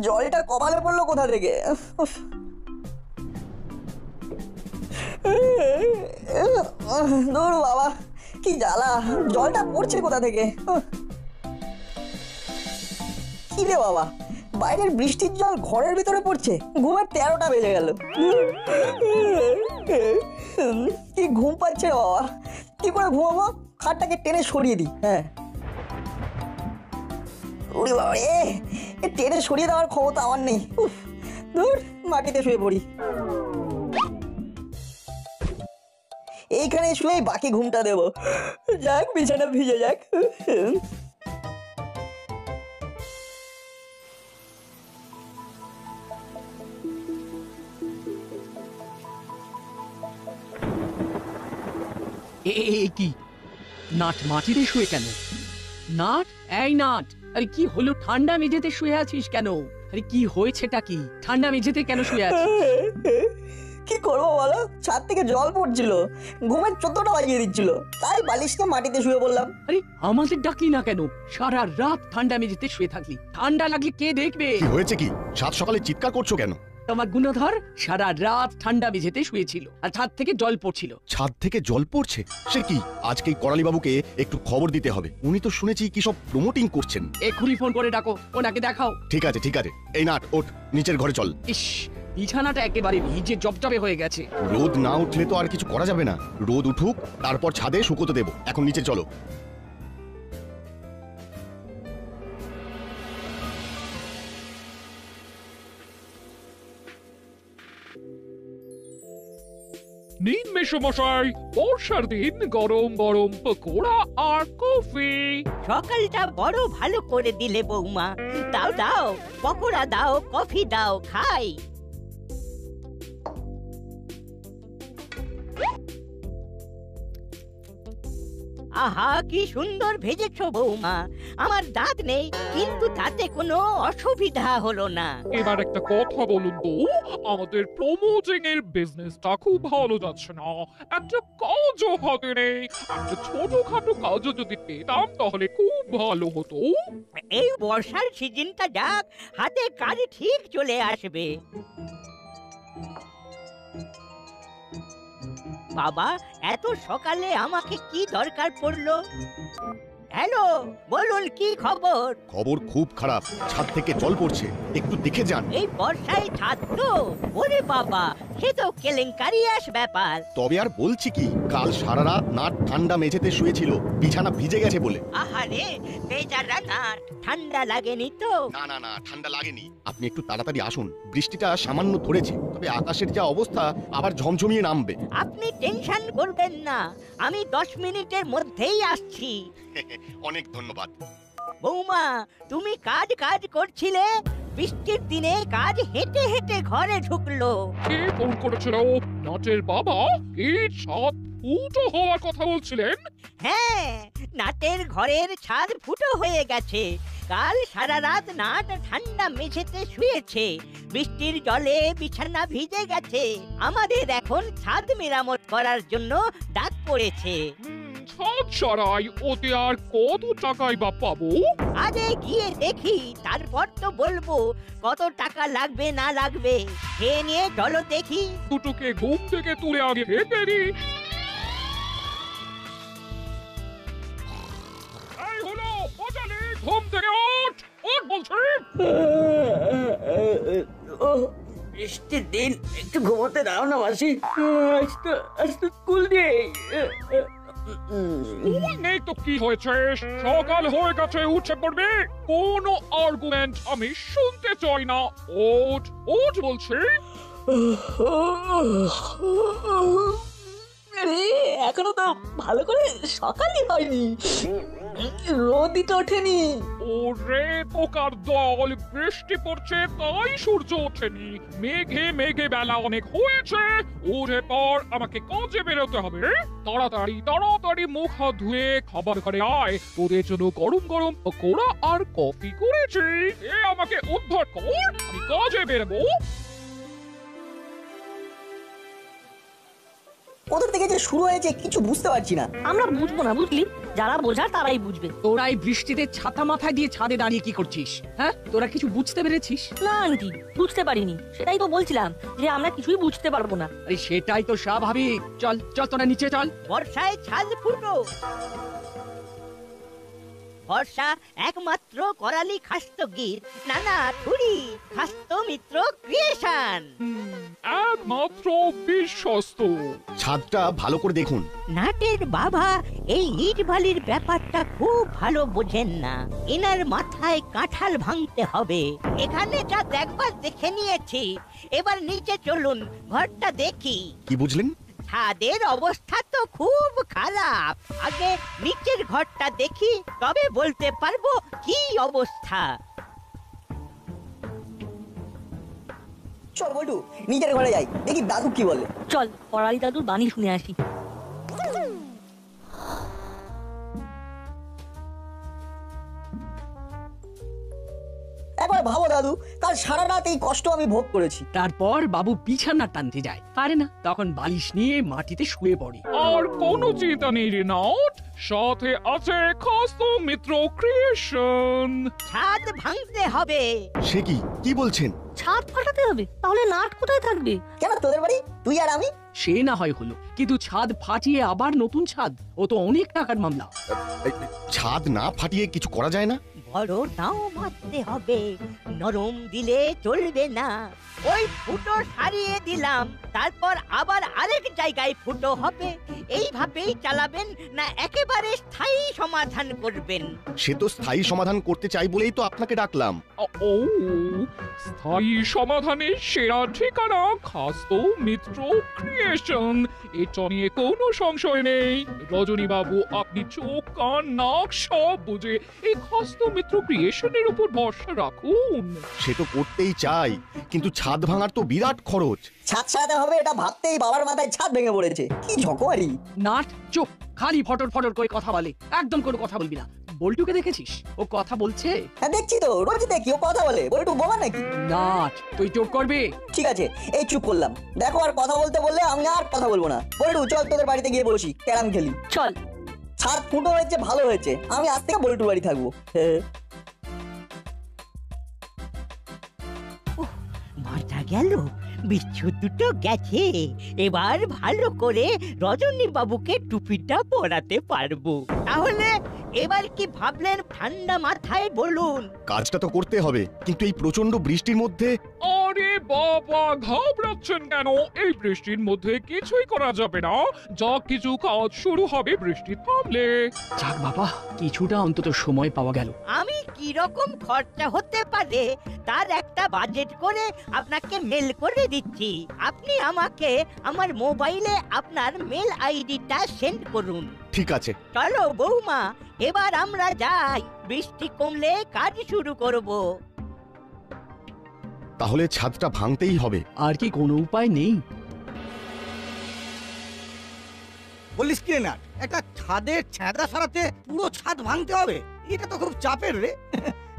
জলটা কপালে পড়লো কোথা থেকে? দূর বাবা, কি জ্বালা! জলটা পড়ছে কোথা থেকে? কি রে বাবা, বাইরের বৃষ্টির জল ঘরের ভিতরে পড়ছে। ঘুমের 13টা বেজে গেল। কি ঘুম পাচ্ছে বাবা, কি করে ঘুমাবো? খাটটাকে টেনে সরিয়ে দিই। হ্যাঁ, ওরে বাবা রে, টেনে সরিয়ে দেওয়ার ক্ষমতা আমার নেই। দূর, মাটিতে শুয়ে পড়ি। এইখানে শুয়েই বাকি ঘুমটা দেবো। যাক, বিছানা ভিজে যাক। কি নাট মাটিতে শুয়ে কেন? নাট, এই নাট, আরে কি হলো? ঠান্ডা মেঝেতে শুয়ে আছিস কেন? আরে কি হয়েছেটা কি? ঠান্ডা মেঝেতে কেন শুয়ে আছিস? কি করবো বলো, ছাদ থেকে জল পড়ছিল, ঘুমের 14টা বাজিয়ে দিচ্ছিল, তাই বালিশটা মাটিতে শুয়ে বললাম। আরে আমাদের ডাকলি না কেন? সারা রাত ঠান্ডা মেঝেতে শুয়ে থাকলি, ঠান্ডা লাগলে কে দেখবে? কি হয়েছে কি? সাত সকালে চিৎকার করছো কেন? তোমার গুণধর সারা রাত ঠান্ডা মেঝেতে শুয়েছিল আর ছাদ থেকে জল পড়ছিল। ছাদ থেকে জল পড়ছে? সে কি? আজকেই করালি বাবুকে একটু খবর দিতে হবে। উনি তো শুনেছি কি সব প্রমোটিং করছেন। এক্ষুনি ফোন করে ডাকো, ওনাকে দেখাও। ঠিক আছে ঠিক আছে, এই নাট ওঠ, নিচের ঘরে চল। ইস, বিছানাটা একেবারে ভিজে জবজবে হয়ে গেছে। রোদ না উঠলে তো আর কিছু করা যাবে না। রোদ উঠুক, তারপর ছাদে শুকোতে দেবো। এখন নিচে চলো। নিন মেশমশাই, বর্ষার দিন গরম গরম পকোড়া আর কফি। সকালটা বড় ভালো করে দিলে বৌমা। দাও দাও, পকোড়া দাও, কফি দাও, খাই। আহা, কি সুন্দর ভেজেছো বৌমা। আমার দাঁত নেই, কিন্তু তাতে কোনো অসুবিধা হলো না। এবার একটা কথা বলুন তো, আমাদের প্রমোটিং এর বিজনেসটা খুব ভালো যাচ্ছে না, একটা কাজও হাতে নেই। একটা ছোটখাটো কাজও যদি পেতাম তাহলে খুব ভালো হতো। এই বর্ষার সিজনটা যাক, হাতে কাজ ঠিক চলে আসবে। বাবা, এত সকালে আমাকে কি দরকার পড়লো? হ্যালো, বলুন কি খবর? খবর খুব খারাপ, ছাদ থেকে জল পড়ছে, একটু দেখে যান। এই বর্ষায় ছাদ তো? ওরে বাবা, সে তো কেলেঙ্কারিয়াস ব্যাপার। তবে আর বলছি কি, কাল সারা রাত নাট ঠান্ডা মেঝেতে শুয়েছিল, বিছানা ভিজে গেছে বলে। আহারে, বেচারা নাট, ঠান্ডা লাগেনি তো? না না না, ঠান্ডা লাগেনি। আপনি একটু তাড়াতাড়ি আসুন, বৃষ্টিটা সামান্য ধরেছে, তবে আকাশের যা অবস্থা আবার ঝমঝমিয়ে নামবে। আপনি টেনশন করবেন না, আমি 10 মিনিটের মধ্যেই আসছি। অনেক ধন্যবাদ। বৌমা, তুমি কাজ কাজ করছিলে, বৃষ্টির দিনে কাজ হেঁটে হেঁটে ঘরে ঢুকলো। কে ফোন করেছিল? নাটের বাবা? এই ছাদ ফুটো হওয়ার কথা বলছিলেন? হ্যাঁ, নাটের ঘরের ছাদ ফুটো হয়ে গেছে। কাল সারা রাত নাট ঠান্ডা মেঝেতে শুয়েছে, বৃষ্টির জলে বিছানা ভিজে গেছে। আমাদের এখন ছাদ মেরামত করার জন্য ডাক পড়েছে। ছাদ সারাই, ওতে আর কত টাকাই বা পাবো? আগে গিয়ে দেখি, তারপর তো বলবো কত টাকা লাগবে না লাগবে। খেয়ে নিয়ে চলো দেখি। দুটোকে ঘুম থেকে তুলে আগে হেঁটে দিই। এই হলো, বাজালি, ঘুম থেকে ওঠ, ওঠ বলছি। বৃষ্টির দিন, একটু ঘুমোতে দাও না মাসি। আজ তো স্কুল নেই। নেই তো কি হয়েছে, সকাল হয়ে গেছে, উঠে পড়বে। কোনো আর্গুমেন্ট আমি শুনতে চাই না। ওঠ ওঠ বলছি। এখনো তো ভালো করে সকালই হয়নি, রোদই তো ওঠেনি। ওরে পোকার দল, বৃষ্টি পড়ছে তাই সূর্য ওঠেনি। মেঘে মেঘে বেলা অনেক হয়েছে, ওরে পর আমাকে কাজে বেরোতে হবে। তাড়াতাড়ি তাড়াতাড়ি মুখ হাত ধুয়ে খাবার ঘরে আয়, তোদের জন্য গরম গরম পকোড়া আর কফি করেছি। এ আমাকে উদ্ধার কর, আমি কাজে বেরোবো। কোথা থেকে যে শুরু হয়েছে কিছু বুঝতে পারছি না। আমরা বুঝবো না, বুঝলি? যারা বোঝার তারাই বুঝবে। তোরা এই বৃষ্টিতে ছাতা মাথায় দিয়ে ছাদে দাঁড়িয়ে কি করছিস? হ্যাঁ, তোরা কিছু বুঝতে পেরেছিস? না আন্টি, বুঝতে পারিনি, সেটাই তো বলছিলাম যে আমরা কিছুই বুঝতে পারবো না। আরে সেটাই তো স্বাভাবিক। চল চল, তোরা নিচে চল। বর্ষায় ছাদ ফুটো। বর্ষা একমাত্র করালি খাস্তগীর, নানা থুরি খাস্ত মিত্র ক্রিয়েশন। একমাত্র বিশ্বস্ত। ছাদটা ভালো করে দেখুন। নাটের বাবা এই ইট বালির ব্যাপারটা খুব ভালো বোঝেন না। এনার মাথায় কাঁঠাল ভাঙতে হবে। এখানে যা দেখবার দেখে নিয়েছি, এবার নিচে চলুন, ঘরটা দেখি। কি বুঝলেন? ছাদের অবস্থা তো খুব খারাপ। আগে নিচের ঘরটা দেখি, তবে বলতে পারবো কি অবস্থা। চল বল্টু, নিজের ঘরে যাই, দেখি দাদু কি বলে। চল পড়ালি দাদুর বাণী শুনে আসি। একবার ভাবো দাদু, কাল সারা রাত এই কষ্ট আমি ভোগ করেছি। তারপর বাবু বিছানা টানতে যায়, পারে না, তখন বালিশ নিয়ে মাটিতে শুয়ে পড়ে। আর কোনো চিন্তা নেই রে নাট, সাথে আছে খাস্ত মিত্র ক্রিয়েশন। ছাদ ভাঙতে হবে। সে কি কি বলছেন? ছাদ ফাটাতে হবে? তাহলে নাট কোথায় থাকবে? কেন তোদের বাড়ি তুই আর আমি? সে না হয় হলো, কিন্তু ছাদ ফাটিয়ে আবার নতুন ছাদ, ও তো অনেক টাকার মামলা। এই, ছাদ না ফাটিয়ে কিছু করা যায় না? বড় নাও মারতে হবে, নরম দিলে চলবে না। ওই ফুটো সারিয়ে দিলাম, তারপর আবার আরেক জায়গায় ফুটো হবে। এইভাবেই চালাবেন না একেবারে স্থায়ী সমাধান করবেন? সে তো স্থায়ী সমাধান করতে চাই বলেই তো আপনাকে ডাকলাম। ও, স্থায়ী সমাধানের সেরা ঠিকানা খাস্ত মিত্র ক্রিয়েশন। এটা নিয়ে কোনো সংশয় নেই। রজনী বাবু, আপনি চোখ কান নাক সব বুঝে এই খাস্ত মিত্র ক্রিয়েশনের উপর ভরসা রাখুন। সে তো করতেই চাই, কিন্তু ছাদ ভাঙার তো বিরাট খরচ। ছাদ সারাতে হবে এটা ভাবতেই বাবার মাথায় ছাদ ভেঙে পড়েছে। কি ঝকমারি! নাট চুপ, খালি ফটর ফটর করে কথা বলে, একদম কোনো কথা বলবি না। বল্টুকে দেখেছিস ও কথা বলছে? হ্যাঁ দেখছি তো, রোজ দেখি ও কথা বলে। বল্টু বোমা নাকি? নাট তুই চুপ করবি। ঠিক আছে, এই চুপ করলাম। দেখো, আর কথা বলতে বললে আমি আর কথা বলবো না। বল্টু চল তোদের বাড়িতে গিয়ে বসি, ক্যারাম খেলি। চল। ছাদ ফুটো হয়েছে, ভালো হয়েছে, আমি আজ থেকে বল্টুর বাড়ি থাকবো। মাথা গেল, বিচ্ছু দুটো গেছে। এবার ভালো করে রজনী বাবুকে টুপিটা পরাতে পারবো। তাহলে এবার কি ভাবলেন ঠান্ডা মাথায় বলুন? কাজটা তো করতে হবে, কিন্তু এই প্রচন্ড বৃষ্টির মধ্যে। আরে বাবা, ঘাবড়াচ্ছেন কেন? এই বৃষ্টির মধ্যে কিছুই করা যাবে না। যা কিছু কাজ শুরু হবে বৃষ্টি থামলে। যাক বাবা, কিছুটা অন্তত সময় পাওয়া গেল। আমি কি রকম খরচা হতে পারে তার একটা বাজেট করে আপনাকে মেল করে দিচ্ছি। আপনি আমাকে আমার মোবাইলে আপনার মেল আইডিটা সেন্ড করুন। ঠিক আছে। চলো বৌমা, এবার আমরা যাই। বৃষ্টি কমলে কাজ শুরু করব। তাহলে ছাদটা ভাঙতেই হবে। আর কি কোনো উপায় নেই? বলিস কি না, একটা ছাদের ছ্যাঁদা সারাতে পুরো ছাদ ভাঙতে হবে? এটা তো খুব চাপের রে।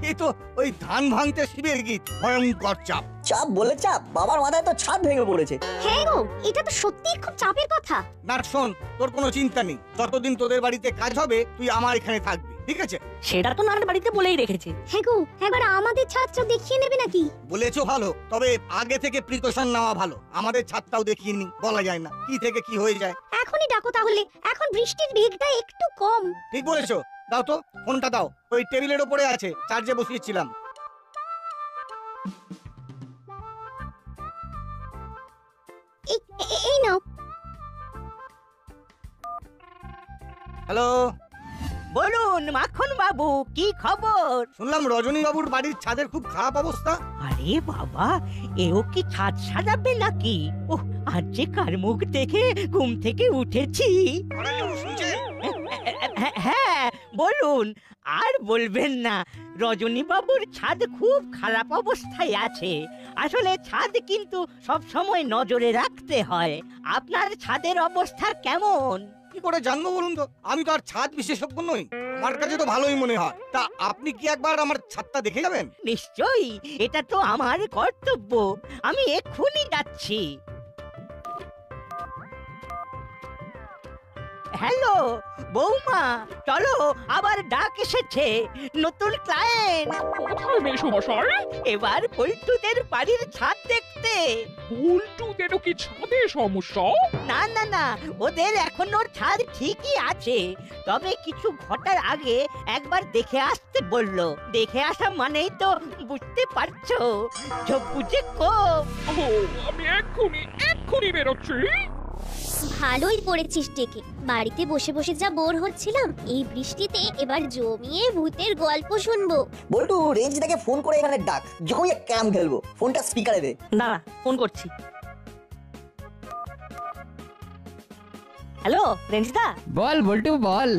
এই তো ওই ধান ভাঙতে শিবের গীত, ভয়ঙ্কর চাপ। চাপ বলে চাপ, বাবার মাথায় তো ছাদ ভেঙে পড়েছে। হ্যাঁ গো, এটা তো সত্যি খুব চাপের কথা। না শোন, তোর কোনো চিন্তা নেই। যতদিন তোদের বাড়িতে কাজ হবে তুই আমার এখানে থাকবি, ঠিক আছে? সেটা তো নাট বাড়িতে বলেই রেখেছে। হ্যাঁ গো, একবার আমাদের ছাদটা দেখিয়ে নেবে নাকি? বলেছো ভালো, তবে আগে থেকে প্রিকশন নেওয়া ভালো। আমাদের ছাদটাও দেখিয়ে নি, বলা যায় না কি থেকে কি হয়ে যায়। এখনই ডাকো তাহলে, এখন বৃষ্টির বেগটা একটু কম। ঠিক বলেছো। দাও তো ফোনটা দাও, ওই টেবিলের ওপরে আছে, চার্জে বসিয়েছিলাম। এই নাও। হ্যালো, বলুন মাখন বাবু, কি খবর? শুনলাম রজনী বাবুর বাড়ির ছাদের খুব খারাপ অবস্থা। আরে বাবা, এও কি ছাদ সাজাবে নাকি? ওহ, আজ যে কার মুখ দেখে ঘুম থেকে উঠেছি। হ্যাঁ বলুন, আর বলবেন না। রজনী বাবুর ছাদ খুব খারাপ অবস্থায় আছে। আসলে ছাদ কিন্তু সব সময় নজরে রাখতে হয়। আপনার ছাদের অবস্থা কেমন? কি করে জানবো বলুন তো? আমি তো আর ছাদ বিশেষজ্ঞ নই, আমার কাছে তো ভালোই মনে হয়। তা আপনি কি একবার আমার ছাদটা দেখে যাবেন? নিশ্চয়ই, এটা তো আমার কর্তব্য। আমি এক্ষুনি যাচ্ছি। হ্যালো বৌমা, চলো আবার ডাক এসেছে, নতুন ক্লায়েন্ট। কোথায় মেসোমশাই? এবার পল্টুদের বাড়ির ছাদ দেখতে। উল্টুদেরও কি ছাদে সমস্যা? না না না, ওদের এখনো ছাদ ঠিকই আছে, তবে কিছু ঘটার আগে একবার দেখে আসতে বললো। দেখে আসা মানেই তো বুঝতে পারছো, বুঝে কম। ও, আমি এক্ষুনি বেরোচ্ছি। ভালোই করেছিস ডেকে। বাড়িতে বসে বসে যা বোর হচ্ছিলাম, এই বৃষ্টিতে এবার জমিয়ে ভূতের গল্প শুনবো। বল্টু রেঞ্জদাকে ফোন করে এখানে ডাক, জমিয়ে ক্যাম খেলবো। ফোনটা স্পিকারে দে। দাঁড়া, ফোন করছি। হ্যালো রেঞ্জিদা, বল বল্টু বল,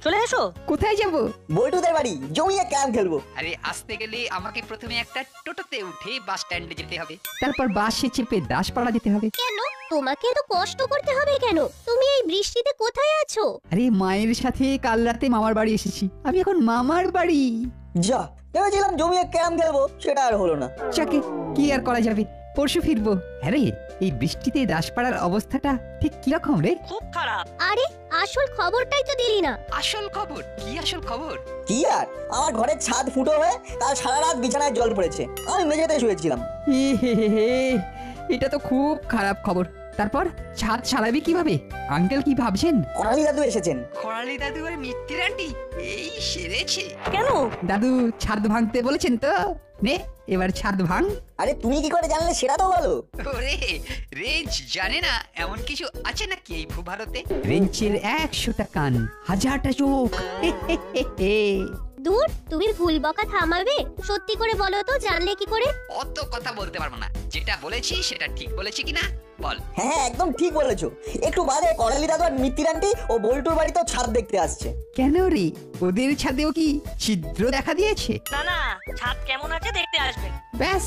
চলে এসো। কোথায় যাব? বল্টুদের বাড়ি, জমিয়ে ক্যাম খেলবো। আরে আসতে গেলে আমাকে প্রথমে একটা টোটোতে উঠে বাস স্ট্যান্ডে যেতে হবে। তারপর বাসে চেপে দাসপাড়া যেতে হবে। কেন তোমাকে এত কষ্ট করতে হবে কেন? তুমি এই বৃষ্টিতে কোথায় আছো? আরে মায়ের সাথে কাল রাতে মামার বাড়ি এসেছি, আমি এখন মামার বাড়ি। যা, ভেবেছিলাম জমিয়ে ক্যাম খেলবো, সেটা আর হলো না। চাকে কি আর করা যাবে, পরশু ফিরবো। আরে এই বৃষ্টিতে দাসপাড়ার অবস্থাটা ঠিক কিরকম রে? খুব খারাপ। আরে আসল খবরটাই তো দিলি না। আসল খবর কি? আসল খবর কি আর, আমার ঘরের ছাদ ফুটো হয়ে তার সারা রাত বিছানায় জল পড়েছে, আমি মেঝেতে শুয়েছিলাম। হে হে হে হে, এটা তো খুব খারাপ খবর। তারপর ছাদ সারাবি কিভাবে? আঙ্কেল কি ভাবছেন? করালি দাদু এসেছেন। খরালি দাদু আর মিত্তির আন্টি এই সেরেছে। কেন? দাদু ছাদ ভাঙতে বলেছেন তো? নে এবার ছাদ ভাঙ। আরে তুমি কি করে জানলে সেটা তো বলো। ওরে রেঞ্জ জানে না এমন কিছু আছে নাকি এই ভূভারতে? রেঞ্চের 100টা কান, 1000টা চোখ। হে হে হে হে। দূর, তুমি ভুল বকা থামাবে? সত্যি করে বলো তো, জানলে কি করে? অত কথা বলতে পারবো না, যেটা বলেছি সেটা ঠিক বলেছি কিনা বল। হ্যাঁ একদম ঠিক বলেছো। একটু বাদে করালি দাদু আর মিত্তির আন্টি ও বল্টুর বাড়িতেও ছাদ দেখতে আসছে। কেন রে, ওদের ছাদেও কি ছিদ্র দেখা দিয়েছে? না না, ছাদ কেমন আছে দেখতে আসবেন। ব্যাস,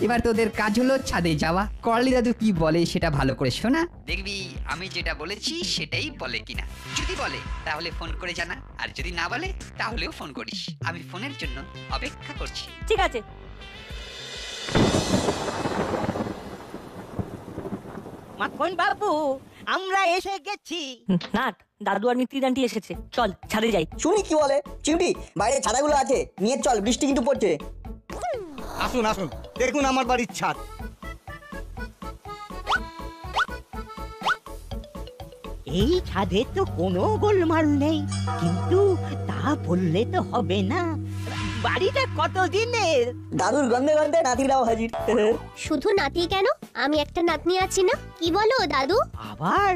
এবার তোদের কাজ হলো ছাদে যাওয়া। করালি দাদু কি বলে সেটা ভালো করে শোনা। দেখবি আমি যেটা বলেছি সেটাই বলে কিনা। যদি বলে তাহলে ফোন করে জানা, আর যদি না বলে তাহলেও ফোন করিস। আমি ফোনের জন্য অপেক্ষা করছি। ঠিক আছে। মাখন বাবু, আমরা এসে গেছি। নাট, দাদু আর মিত্রি আন্টি এসেছে, চল ছাদে যাই। শুনি কি বলে। চিমটি, বাইরে ছাতাগুলো আছে, নিয়ে চল, বৃষ্টি কিন্তু পড়ছে। আসুন আসুন, দেখুন আমার বাড়ির ছাদ। এই ছাদে তো কোনো গোলমাল নেই, কিন্তু তা বললে তো হবে না। বাড়িটা কত দিনের? দাদুর গন্ধে গন্ধে নাতিরাও হাজির। শুধু নাতি কেন, আমি একটা নাতনি আছি না? কি বলো দাদু? আবার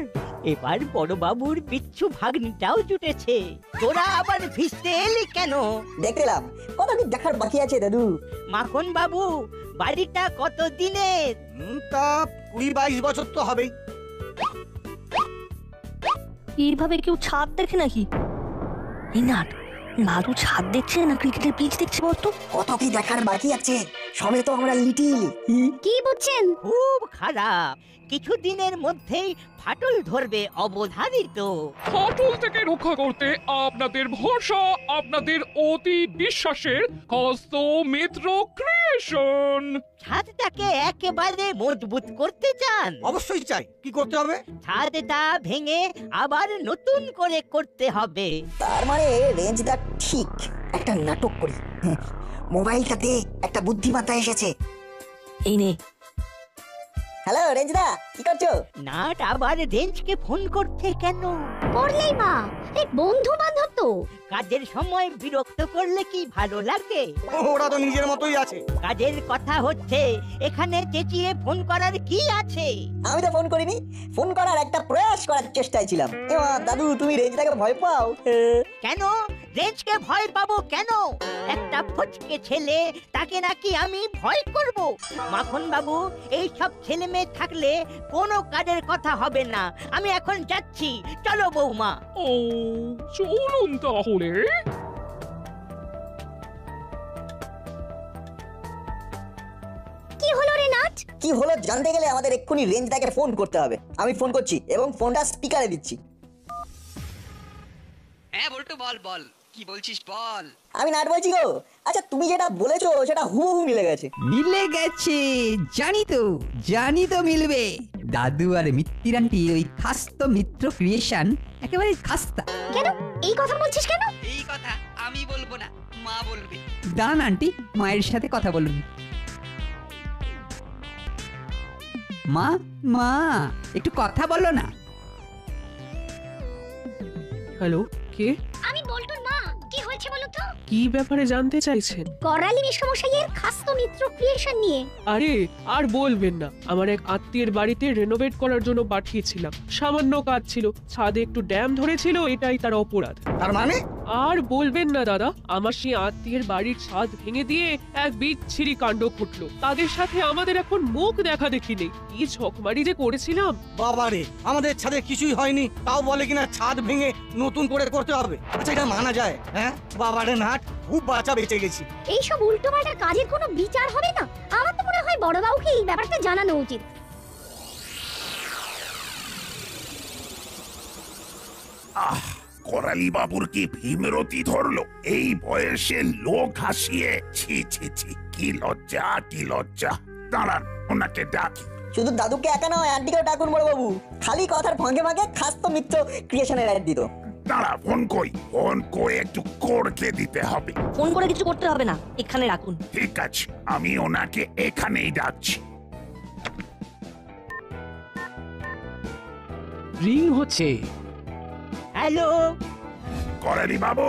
এবার বড় বাবুর বিচ্ছু ভাগ্নিটাও জুটেছে। তোরা আবার ভিজতে এলি কেন? দেখলাম কত কি দেখার বাকি আছে দাদু। মাখন বাবু, বাড়িটা কত দিনের? তা 20-22 বছর তো হবেই। এইভাবে কেউ ছাদ দেখে নাকি? এই নাট, দাদু ছাদ দেখছে না ক্রিকেটের পিচ দেখছে বলতো? কত কি দেখার বাকি আছে, সবে তো আমরা লিটিল। কি বুঝছেন? খুব খারাপ, কিছু দিনের মধ্যেই ফাটল ধরবে অবধারিত। ফাটল থেকে রক্ষা করতে আপনাদের ভরসা, আপনাদের অতি বিশ্বাসের হস্ত মিত্র ক্রিয়েশন। ছাদটাকে একেবারে মজবুত করতে চান? অবশ্যই চাই। কি করতে হবে? ছাদটা ভেঙে আবার নতুন করে করতে হবে। তার মানে রেঞ্জটা ঠিক একটা নাটক করি। মোবাইলটা দে, একটা বুদ্ধিমত্তা এসেছে। এই নে। হ্যালো রেঞ্জদা, কি করছো? নাট আবার রেঞ্জকে ফোন করতে কেন? করলেই বা, এই বন্ধু বান্ধব তো। কাজের সময় বিরক্ত করলে কি ভালো লাগে? ওরা তো নিজের মতোই আছে। কাজের কথা হচ্ছে, এখানে চেঁচিয়ে ফোন করার কি আছে? আমি তো ফোন করিনি, ফোন করার একটা প্রয়াস করার চেষ্টায় ছিলাম। এমা দাদু, তুমি রেঞ্জটাকে ভয় পাও? কেন রেঞ্জকে ভয় পাবো কেন? একটা ফচকে ছেলে, তাকে নাকি আমি ভয় করব? মাখন বাবু, এই সব ছেলে মেয়ে থাকলে কোনো কাজের কথা হবে না। আমি এখন যাচ্ছি, চলো বৌমা। ও, চলুন তাহলে। কি হলো রে নাট? কি হলো জানতে গেলে আমাদের এক্ষুনি রেঞ্জটাকে ফোন করতে হবে। আমি ফোন করছি এবং ফোনটা স্পিকারে দিচ্ছি। হ্যাঁ বলতো, বল বল, কি বলছিস বল। আমি নাট বলছি গো। আচ্ছা তুমি যেটা বলেছো সেটা হুবহু মিলে গেছে। মিলে গেছে, জানি তো মিলবে। দাদু আর মিত্তির আন্টি ওই খাস্ত মিত্র ক্রিয়েশন একেবারে খাস্তা। কেন এই কথা বলছিস কেন? এই কথা আমি বলবো না, মা বলবে। দাঁড়ান আন্টি, মায়ের সাথে কথা বলুন। মা মা একটু কথা বলো না। হ্যালো, কে? আমি বল্টুর মা। কি হয়েছে বলো তো? কি ব্যাপারে জানতে চাইছেন? করালি মেশামশাইয়ের খাস্ত মিত্র ক্রিয়েশন নিয়ে। আরে আর বলবেন না, আমার এক আত্মীয়ের বাড়িতে রেনোভেট করার জন্য পাঠিয়েছিলাম। সামান্য কাজ ছিল, ছাদে একটু ড্যাম ধরেছিল, এটাই তার অপরাধ। তার মানে? আর বলবেন না দাদা, আমার সেই আত্মীয়ের বাড়ির ছাদ ভেঙে দিয়ে এক বিচ্ছিরি কাণ্ড ঘটলো। তাদের সাথে আমাদের এখন মুখ দেখা দেখি নেই। কি ঝকমারি যে করেছিলাম। বাবারে, আমাদের ছাদে কিছুই হয়নি, তাও বলে কিনা ছাদ ভেঙে নতুন করে করতে হবে। আচ্ছা, এটা মানা যায়? হ্যাঁ বাবারে নাট, খুব বাঁচা বেঁচে গেছি। এইসব উল্টোপাল্টা কাজের কোনো বিচার হবে না? আমার তো মনে হয় বড়বাবুকে এই ব্যাপারটা জানানো উচিত। করালি বাবুর কি ভীমরতি ধরলো? এই বয়সে লোক হাসিয়ে, ছি ছি ছি, কি লজ্জা কি লজ্জা। দাঁড়ান, ওনাকে ডাকি। শুধু দাদুকে একা নয়, আন্টিকেও ডাকুন বড়বাবু। খালি কথার ফাঁকে ফাঁকে খাস্ত মিত্র ক্রিয়েশনের অ্যাড দিত। দাঁড়া, ফোন করে একটু করতে দিতে হবে। ফোন করে কিছু করতে হবে না, এখানে রাখুন। ঠিক আছে, আমি ওনাকে এখানেই ডাকছি। রিং হচ্ছে। হ্যালো, করালি বাবু,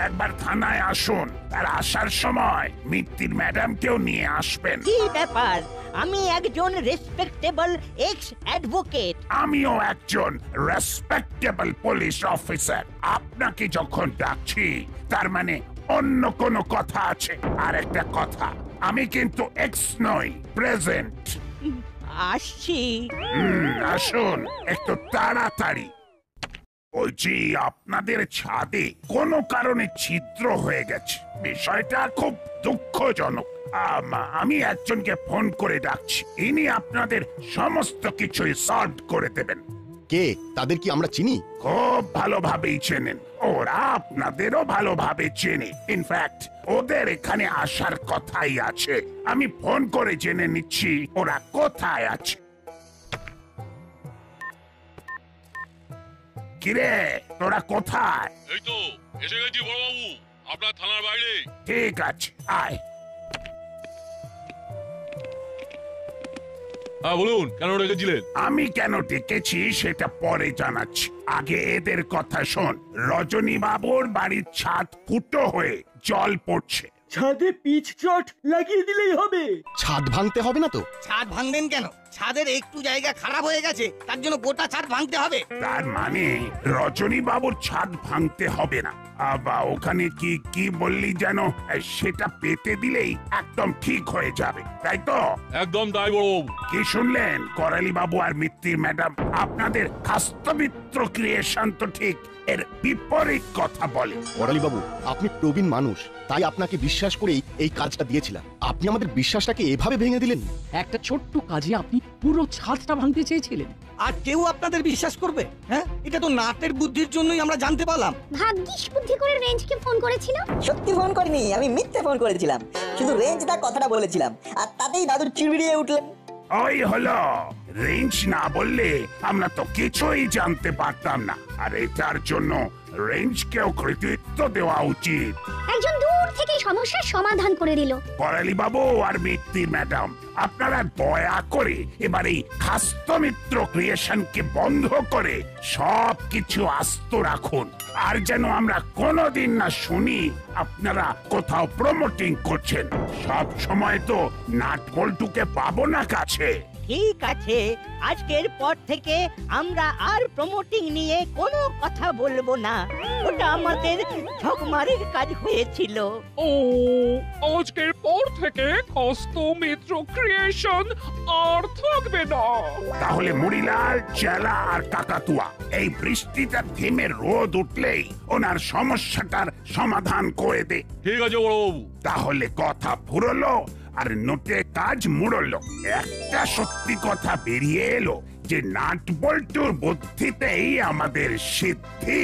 একবার থানায় আসুন। আর আসার সময় মিত্তির ম্যাডামকেও নিয়ে আসবেন। কি ব্যাপার? আমি একজন রেসপেক্টেবল এক্স অ্যাডভোকেট। আমিও একজন রেসপেক্টেবল পুলিশ অফিসার। আপনাকে যখন ডাকছি তার মানে অন্য কোনো কথা আছে। আর একটা কথা, আমি কিন্তু এক্স নই, প্রেজেন্ট। আসছি। আসুন একটু তাড়াতাড়ি। বলছি, আপনাদের ছাদে কোনো কারণে ছিদ্র হয়ে গেছে। বিষয়টা খুব দুঃখজনক। আমি একজনকে ফোন করে ডাকছি, ইনি আপনাদের সমস্ত কিছুই সলভ করে দেবেন। কে? তাদের কি আমরা চিনি? খুব ভালোভাবেই চেনেন, ওরা আপনাদেরও ভালোভাবে চেনে। ইনফ্যাক্ট ওদের এখানে আসার কথাই আছে। আমি ফোন করে জেনে নিচ্ছি ওরা কোথায় আছে। কিরে, তোরা কোথায়? এই তো এসে গেছি বড়বাবু, আপনার থানার বাইরে। ঠিক আছে, আয়। হ্যাঁ বলুন, কেন ডেকেছিলেন? আমি কেন ডেকেছি সেটা পরে জানাচ্ছি, আগে এদের কথা শোন। রজনী বাবুর বাড়ির ছাদ ফুটো হয়ে জল পড়ছে। ছাদে পিচ চট লাগিয়ে দিলেই হবে। ছাদ ভাঙতে হবে না তো? ছাদ ভাঙবেন কেন? ছাদের একটু জায়গা খারাপ হয়ে গেছে, তার জন্য গোটা ছাদ ভাঙতে হবে? তার মানে রজনী বাবুর ছাদ ভাঙতে হবে না। আবার ওখানে কি কি বললি যেন, সেটা পেতে দিলেই একদম ঠিক হয়ে যাবে, তাই তো? একদম তাই বড়বাবু। কি শুনলেন করালি বাবু আর মিত্তির ম্যাডাম? আপনাদের খাস্ত মিত্র ক্রিয়েশন তো ঠিক এর বিপরীত কথা বলে। করালি বাবু, আপনি প্রবীণ মানুষ, তাই আপনাকে বিশ্বাস করেই এই কাজটা দিয়েছিলাম। আপনি আমাদের বিশ্বাসটাকে এভাবে ভেঙে দিলেন। একটা ছোট্ট কাজে আপনি পুরো ছাদটা ভাঙতে চেয়েছিলেন। আর কেউ আপনাদের বিশ্বাস করবে? হ্যাঁ, এটা তো নাটের বুদ্ধির জন্যই আমরা জানতে পারলাম। ভাগ্যিস বুদ্ধি করে রেঞ্জকে ফোন করেছিল। সত্যি ফোন করিনি, আমি মিথ্যে ফোন করেছিলাম। শুধু রেঞ্জটা কথাটা বলেছিলাম, আর তাতেই দাদুর চিড়বিড়িয়ে উঠলেন। ওই হলো, রেঞ্জ না বললে আমরা তো কিছুই জানতে পারতাম না। আর এটার জন্য রেঞ্জকেও কৃতিত্ব দেওয়া উচিত। একজন দূর থেকে সমস্যার সমাধান করে দিল। করালি বাবু আর মিত্তির ম্যাডাম, আপনারা দয়া করে এবার এই খাস্ত মিত্র ক্রিয়েশনকে বন্ধ করে সবকিছু আস্ত রাখুন। আর যেন আমরা কোনোদিন না শুনি আপনারা কোথাও প্রমোটিং করছেন। সব সময় তো নাট বল্টুকে পাবো না কাছে। ঠিক আছে, আজকের পর থেকে আমরা আর প্রমোটিং নিয়ে কোনো কথা বলবো না। ওটা আমাদের ঠকমারির কাজ হয়েছিল। ও, আজকের পর থেকে খাস্ত মিত্র ক্রিয়েশন আর থাকবে না। তাহলে মুড়িলাল, চেলা আর কাকাতুয়া, এই বৃষ্টিটা থেমে রোদ উঠলেই ওনার সমস্যাটার সমাধান করে দে। ঠিক আছে বড়বাবু। তাহলে কথা ফুরলো আর নোটে কাজ মুড়লো। একটা সত্যি কথা বেরিয়ে এলো যে নাট বল্টুর বুদ্ধিতেই আমাদের সিদ্ধি।